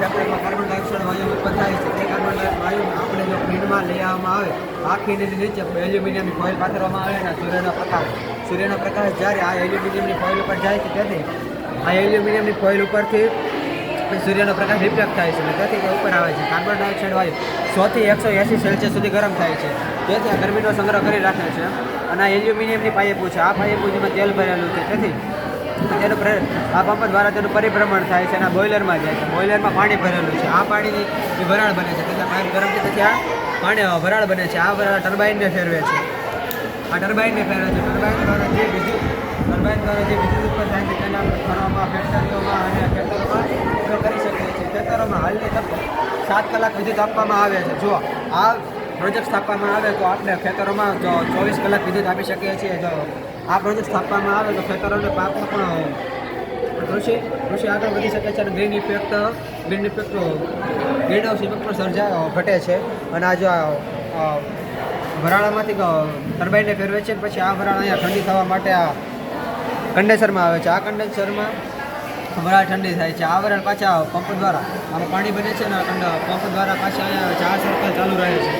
ફેક્ટરીમાં carbon dioxide વાયુ ઉત્પન્ન થાય છે. તે કાર્બન વાયુ આપણે જો ફીડમાં લઈ આવવામાં આવે, આખીની નીચે એલ્યુમિનિયમની ફોઇલ પાથરવામાં આવે ને સૂર્યનો પ્રકાશ જ્યારે આ એલ્યુમિનિયમની ફોઇલ ઉપર જાય છે, તેથી આ એલ્યુમિનિયમની ફોઇલ ઉપરથી સૂર્યનો પ્રકાશ રિફ્લેક્ટ થાય છે અને તેથી તે ઉપર આવે છે. કાર્બન ડાયોક્સાઇડ વાયુ 100 થી 180 સેલ્સિયસ સુધી ગરમ થાય છે, તેથી આ ગરમીનો સંગ્રહ કરી રાખે છે. અને આ એલ્યુમિનિયમની પાઇપો છે, આ પાઇપો જેમાં તેલ ભરેલું છે, તેથી તેનું આ પંપ દ્વારા તેનું પરિભ્રમણ થાય છે અને બોઇલરમાં જાય છે. બોઇલરમાં પાણી ભરેલું છે, આ પાણીની વરાળ બને છે, તેથી પાઇપ ગરમ છે, તેથી આ પાણી વરાળ બને છે. આ વરાળ ટર્બાઇનને ફેરવે છે, આ ટર્બાઇનને ફેરવે છે. ટર્બાઇન દ્વારા જે વિદ્યુત ઉત્પન્ન થાય છે તેના ઘરોમાં, ફેક્ટરીઓમાં અને ખેતરોમાં ઉપયોગ કરી શકીએ છીએ. ખેતરોમાં હાલની તકે 7 કલાક વિદ્યુત આપવામાં આવે છે. જો આ પ્રોજેક્ટ સ્થાપવામાં આવે તો આપણે ખેતરોમાં 24 કલાક વિદ્યુત આપી શકીએ છીએ. જો આ પ્રોજેક્ટ સ્થાપવામાં આવે તો ખેતરોને પાકમાં પણ કૃષિ આગળ વધી શકે છે અને ગ્રીન હાઉસ ઇફેક્ટ પણ ઘટે છે. અને આ જો વરાળામાંથી ટર્બાઇનને ફેરવે છે, પછી આ વરાળ અહીંયા ઠંડી થવા માટે આ કન્ડેન્સરમાં આવે છે. આ કન્ડેન્સરમાં વરાળ ઠંડી થાય છે. આ વરાળ પાછા પંપ દ્વારા આમાં પાણી બને છે અને પંપ દ્વારા પાછા અહીંયા 4 સર્કલ ચાલુ રહે છે.